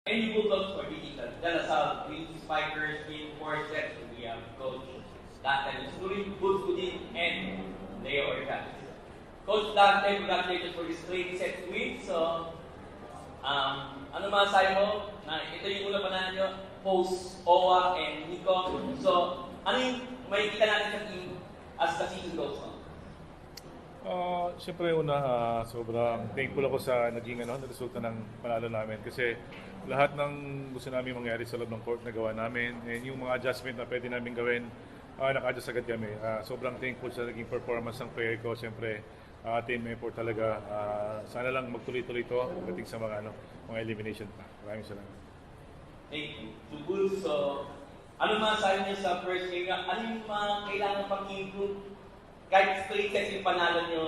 Any bulldogs for digital. De La Salle, Green Spikers in 4 sets. We have Coach Dante Suri, Boots Udin, and Leo Orcas. Coach Dante, congratulations for this 20 sets win. So, ano masasabi mo? Na ito yung una panalo nyo, post Owa and Nico. So, ano yung may kita natin sa team as the season goes on? Siyempre una, sobrang thankful ako sa naging resulta ng panalo namin kasi lahat ng gusto namin mangyari sa loob ng court na gawa namin and yung mga adjustment na pwede namin gawin, naka-adjust agad kami. Sobrang thankful sa naging performance ng player ko. Siyempre, team effort talaga. Sana lang magtuloy-tuloy ito pagdating sa mga elimination pa. Maraming salamat. Thank you. To Bulls, so, ano masasabi niyo sa first game? Ano yung mga kailangan pag-improve? Kahit straight sets yung panalo nyo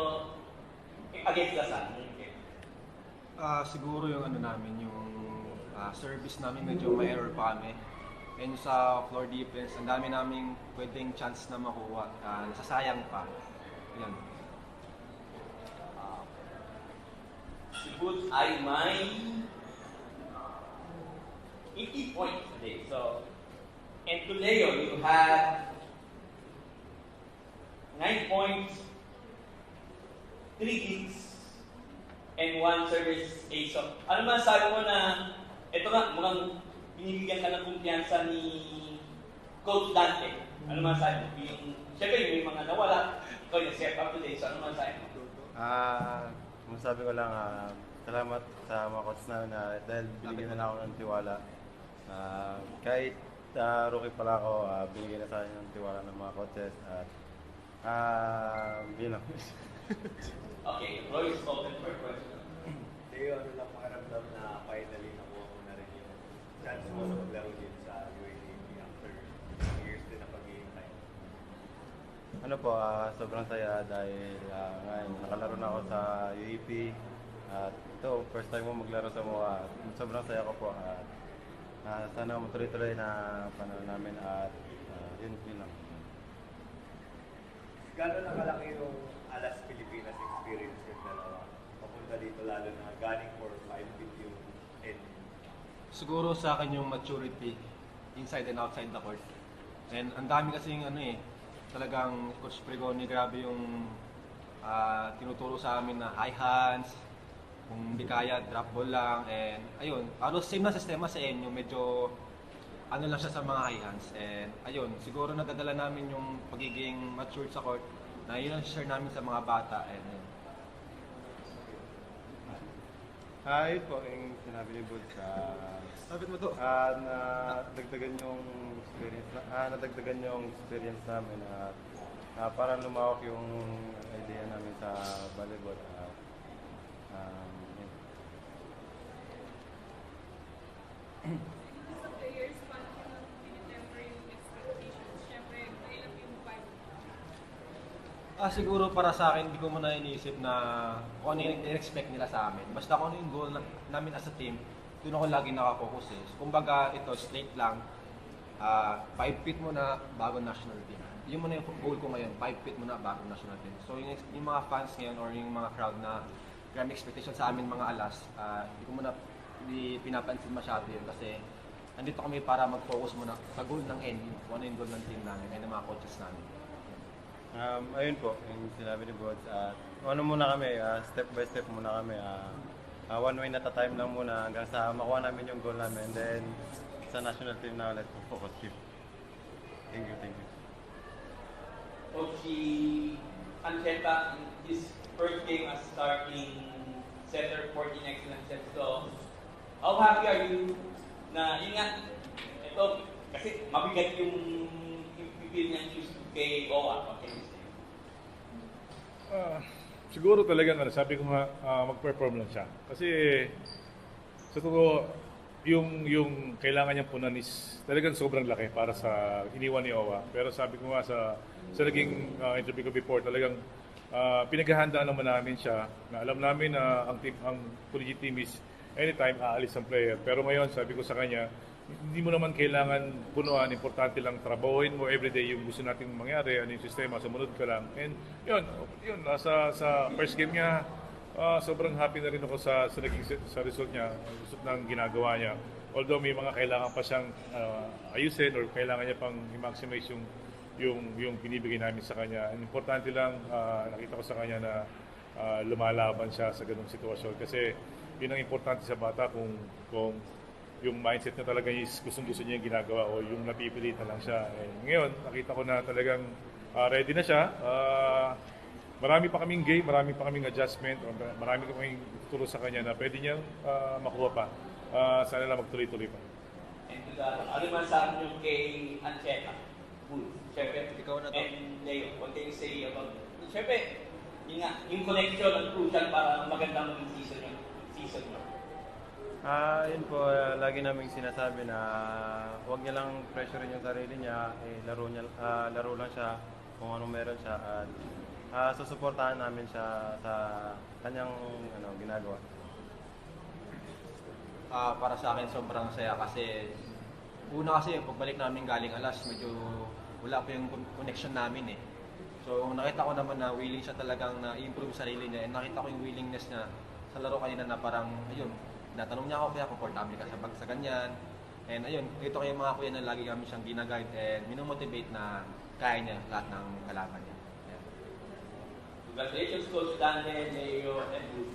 against the Sun. Siguro yung namin, yung service namin medyo may error pa kami. And sa floor defense, ang dami naming pwedeng chance na makuha. Nasasayang pa. Yan. Si Bulls ay may 80 points today. So, and to Leo, you had 9 points, 3 gigs, and 1 service ace. So, ano masasabi mo na ito nga, mukhang binibigyan ka ng kumpiyansa ni Coach Dante. Ano masasabi mo? Siyempre, may mga nawala. Ikaw yung step up today. So, ano masasabi mo? Masabi ko lang, salamat sa mga coaches namin na dahil binigyan na ako ng tiwala. Kahit rookie pala ako, binigyan na sa akin ng tiwala ng mga coaches. At yun lang. Okay, Roy is open for question. Leo, ano lang makaramdam na finally nakuha mo na rin yung chance mo na maglaro din sa UAAP after years din na pag-iintay? Ano po, sobrang saya dahil ngayon nakalaro na ako sa UAP. At ito, first time mo maglaro sa MOA. Sobrang saya ko po. At sana matuloy-tuloy na panahon namin at yun lang. Gano'n na kalaki yung Alas Pilipinas experience yung dalawa? Papunta dito lalo na galing for 5 feet yung end. Siguro sa akin yung maturity inside and outside the court. And ang dami kasing talagang Coach Pregoni, grabe yung tinuturo sa amin na high hands, kung di kaya drop ball lang, and ayun, halos same na sistema sa NU, medyo lang siya sa mga high hands. And ayun, siguro nadadala namin yung pagiging mature sa court na yun ang share namin sa mga bata. And Yun po, yung sinabi ni Bud sabi mo to? nadagdagan yung experience namin at para lumawak yung idea namin sa volleyball. Yun. Sa players, paano nyo tinitemper yung expectations? Siyempre, mahirap yung vibe. Siguro para sa akin, hindi ko muna iniisip na kung ano yung expect nila sa amin. Basta kung ano yung goal namin as a team, doon ako lagi nakafocus eh. Kumbaga ito, straight lang, 5 feet muna bago national team. Yun muna yung goal ko ngayon, 5 feet muna bago national team. So yung mga fans ngayon or yung mga crowd na grabe expectation sa amin mga alas, hindi ko muna pinapansin masyado yun kasi nandito kami para mag-focus muna sa goal ng NU, kung ano yung goal ng team namin and ng mga coaches namin. Ayun po, yung sinabi ni Bods. Ano muna kami, step by step muna kami. One win at a time lang muna hanggang sa makuha namin yung goal namin. And then, sa national team na ulit, focus keep. Thank you, thank you. Coach, si Ancheta, his first game as starting center 14 excellent sets. So, how happy are you na, yun nga, ito, kasi mabigat yung pipil niyang choose kay Owa. Okay. Siguro talagang sabi ko nga mag-perform lang siya. Kasi sa totoo, yung kailangan niyang punan is talagang sobrang laki para sa iniwan ni Owa. Pero sabi ko nga sa naging interview ko before, talagang pinaghahandaan naman namin siya na alam namin na ang collegiate team is anytime aalis ang player. Pero ngayon, sabi ko sa kanya, hindi mo naman kailangan punuan, importante lang trabahuin mo everyday yung gusto nating mangyari, ano yung sistema, sumunod ka lang. And yun, sa first game niya, sobrang happy na rin ako sa result niya, result ng ginagawa niya. although may mga kailangan pa siyang ayusin or kailangan niya pang i-maximize yung binibigay namin sa kanya. Ang importante lang, nakita ko sa kanya na lumalaban siya sa ganung sitwasyon kasi yun ang importante sa bata kung yung mindset niya talaga is gustong-gusto niya yung ginagawa o yung napipilitan lang siya. Ngayon, nakita ko na talagang ready na siya. Marami pa kaming game, marami pa kaming adjustment, marami pa kaming turo sa kanya na pwede niyang makuha pa. Sana lang magtuloy-tuloy pa. And to the, ano man sa akin yung kay Ancheta? Siyempre, Ikaw na to. And Leo, what can you say about, siyempre, yun nga, yung connection ang crucial para magandang maging season nyo. Yun po, lagi naming sinasabi na huwag niya lang pressurein yung sarili niya, laro lang siya kung anong meron siya at susuportahan namin siya sa kanyang ginagawa. Para sa akin sobrang saya kasi pagbalik namin galing alas medyo wala pa yung connection namin eh. So nakita ko naman na willing siya talagang na i-improve sarili niya and nakita ko yung willingness niya sa laro kanina na parang ayun, natanong niya ako kaya komportable ka sa ganyan. And ayun, dito kayo mga kuya na lagi kami siyang ginaguide and minomotivate na kaya niya lahat ng kalaban niya. Congratulations, Coach Dante, Leo, and Bruce.